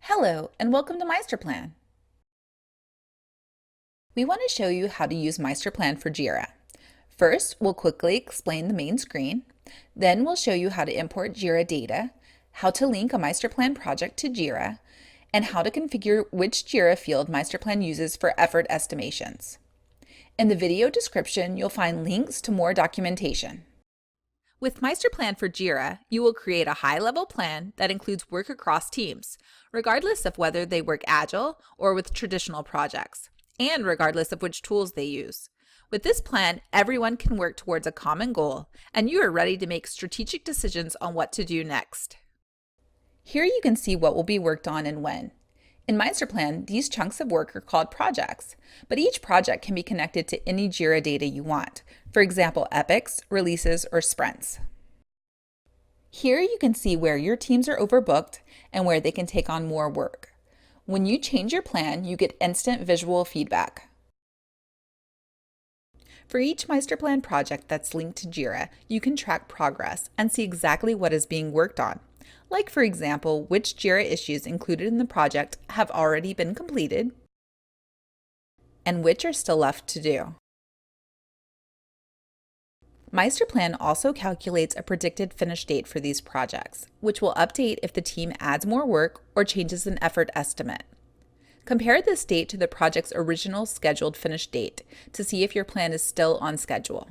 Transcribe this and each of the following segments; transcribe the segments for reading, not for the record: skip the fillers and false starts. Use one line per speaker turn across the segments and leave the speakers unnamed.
Hello, and welcome to Meisterplan. We want to show you how to use Meisterplan for Jira. First, we'll quickly explain the main screen. Then we'll show you how to import Jira data, how to link a Meisterplan project to Jira, and how to configure which Jira field Meisterplan uses for effort estimations. In the video description, you'll find links to more documentation. With Meisterplan for Jira, you will create a high-level plan that includes work across teams, regardless of whether they work agile or with traditional projects, and regardless of which tools they use. With this plan, everyone can work towards a common goal, and you are ready to make strategic decisions on what to do next. Here you can see what will be worked on and when. In Meisterplan, these chunks of work are called projects, but each project can be connected to any Jira data you want, for example, epics, releases, or sprints. Here you can see where your teams are overbooked and where they can take on more work. When you change your plan, you get instant visual feedback. For each Meisterplan project that's linked to Jira, you can track progress and see exactly what is being worked on. Like, for example, which Jira issues included in the project have already been completed and which are still left to do. Meisterplan also calculates a predicted finish date for these projects, which will update if the team adds more work or changes an effort estimate. Compare this date to the project's original scheduled finish date to see if your plan is still on schedule.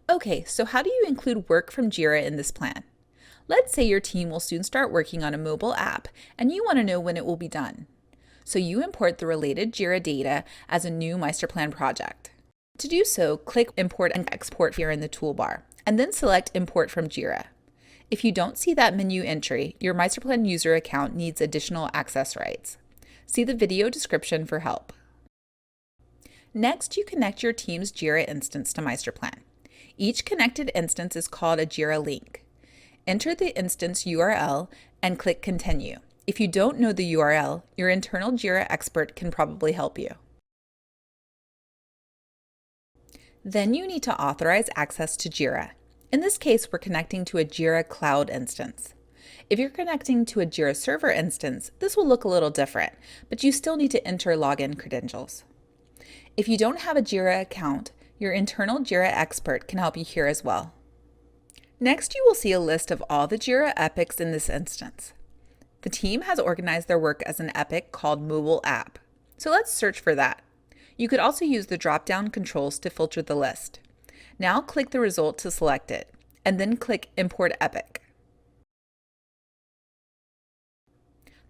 Okay, so how do you include work from Jira in this plan? Let's say your team will soon start working on a mobile app and you want to know when it will be done. So you import the related Jira data as a new Meisterplan project. To do so, click Import and Export here in the toolbar, and then select Import from Jira. If you don't see that menu entry, your Meisterplan user account needs additional access rights. See the video description for help. Next, you connect your team's Jira instance to Meisterplan. Each connected instance is called a Jira link. Enter the instance URL and click Continue. If you don't know the URL, your internal Jira expert can probably help you. Then you need to authorize access to Jira. In this case, we're connecting to a Jira Cloud instance. If you're connecting to a Jira Server instance, this will look a little different, but you still need to enter login credentials. If you don't have a Jira account, your internal Jira expert can help you here as well. Next, you will see a list of all the Jira epics in this instance. The team has organized their work as an epic called Mobile App. So let's search for that. You could also use the drop-down controls to filter the list. Now click the result to select it, and then click Import Epic.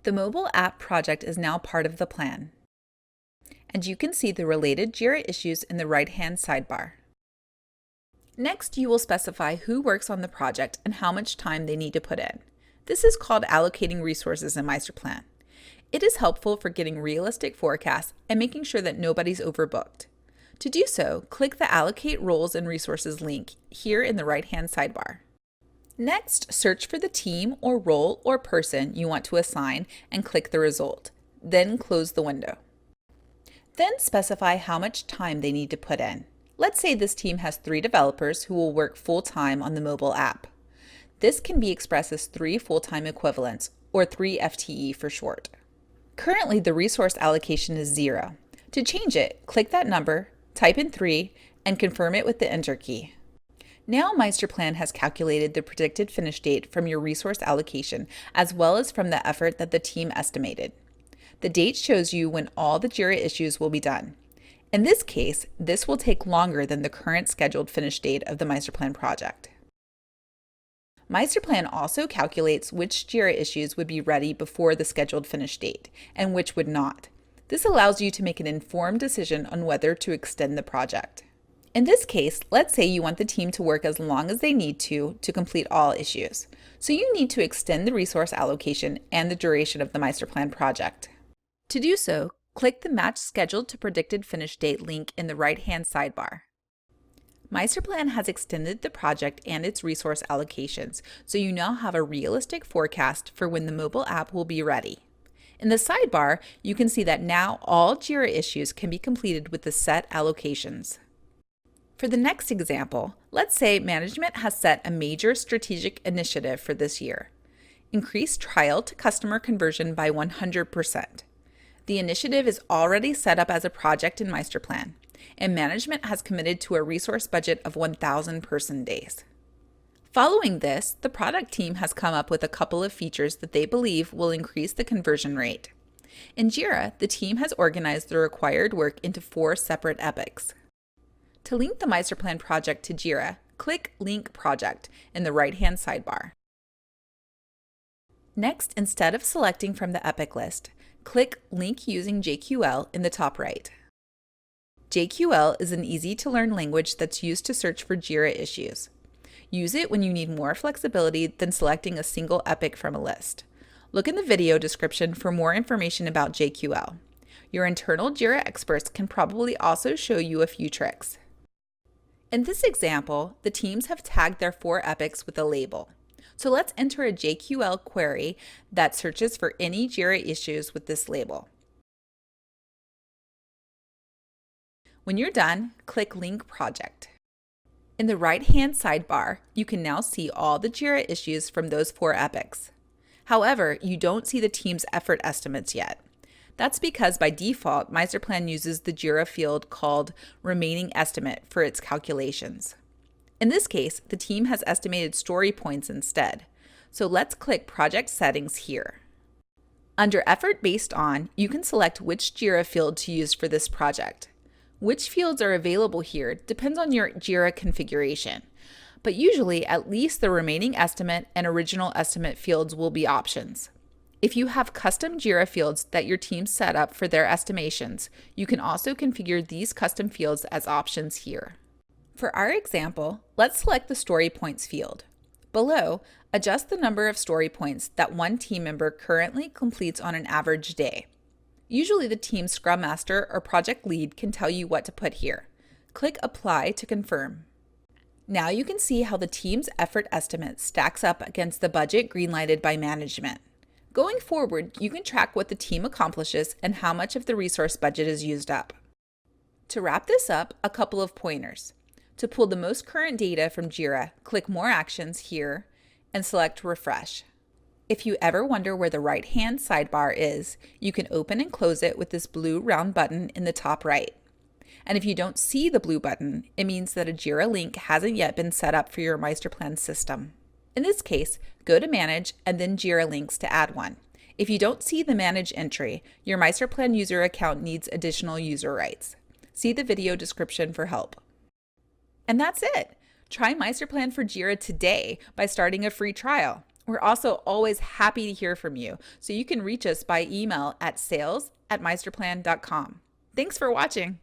The mobile app project is now part of the plan, and you can see the related Jira issues in the right-hand sidebar. Next, you will specify who works on the project and how much time they need to put in. This is called allocating resources in Meisterplan. It is helpful for getting realistic forecasts and making sure that nobody's overbooked. To do so, click the Allocate Roles and Resources link here in the right-hand sidebar. Next, search for the team or role or person you want to assign and click the result. Then close the window. Then specify how much time they need to put in. Let's say this team has 3 developers who will work full-time on the mobile app. This can be expressed as 3 full-time equivalents, or 3 FTE for short. Currently, the resource allocation is 0. To change it, click that number, type in 3, and confirm it with the Enter key. Now Meisterplan has calculated the predicted finish date from your resource allocation, as well as from the effort that the team estimated. The date shows you when all the Jira issues will be done. In this case, this will take longer than the current scheduled finish date of the Meisterplan project. Meisterplan also calculates which Jira issues would be ready before the scheduled finish date and which would not. This allows you to make an informed decision on whether to extend the project. In this case, let's say you want the team to work as long as they need to complete all issues. So you need to extend the resource allocation and the duration of the Meisterplan project. To do so, click the Match Scheduled to Predicted Finish Date link in the right-hand sidebar. Meisterplan has extended the project and its resource allocations, so you now have a realistic forecast for when the mobile app will be ready. In the sidebar, you can see that now all Jira issues can be completed with the set allocations. For the next example, let's say management has set a major strategic initiative for this year. Increase trial to customer conversion by 100%. The initiative is already set up as a project in Meisterplan, and management has committed to a resource budget of 1,000 person days. Following this, the product team has come up with a couple of features that they believe will increase the conversion rate. In Jira, the team has organized the required work into 4 separate epics. To link the Meisterplan project to Jira, click Link Project in the right-hand sidebar. Next, instead of selecting from the epic list, click Link using JQL in the top right. JQL is an easy-to-learn language that's used to search for Jira issues. Use it when you need more flexibility than selecting a single epic from a list. Look in the video description for more information about JQL. Your internal Jira experts can probably also show you a few tricks. In this example, the teams have tagged their 4 epics with a label. So let's enter a JQL query that searches for any Jira issues with this label. When you're done, click Link Project. In the right-hand sidebar, you can now see all the Jira issues from those 4 epics. However, you don't see the team's effort estimates yet. That's because by default, Meisterplan uses the Jira field called Remaining Estimate for its calculations. In this case, the team has estimated story points instead. So let's click Project Settings here. Under Effort Based On, you can select which Jira field to use for this project. Which fields are available here depends on your Jira configuration, but usually at least the Remaining Estimate and Original Estimate fields will be options. If you have custom Jira fields that your team set up for their estimations, you can also configure these custom fields as options here. For our example, let's select the Story Points field. Below, adjust the number of story points that one team member currently completes on an average day. Usually the team's Scrum Master or Project Lead can tell you what to put here. Click Apply to confirm. Now you can see how the team's effort estimate stacks up against the budget greenlighted by management. Going forward, you can track what the team accomplishes and how much of the resource budget is used up. To wrap this up, a couple of pointers. To pull the most current data from Jira, click More Actions here and select Refresh. If you ever wonder where the right-hand sidebar is, you can open and close it with this blue round button in the top right. And if you don't see the blue button, it means that a Jira link hasn't yet been set up for your Meisterplan system. In this case, go to Manage and then Jira Links to add one. If you don't see the Manage entry, your Meisterplan user account needs additional user rights. See the video description for help. And that's it. Try Meisterplan for Jira today by starting a free trial. We're also always happy to hear from you, so you can reach us by email at sales@meisterplan.com. Thanks for watching.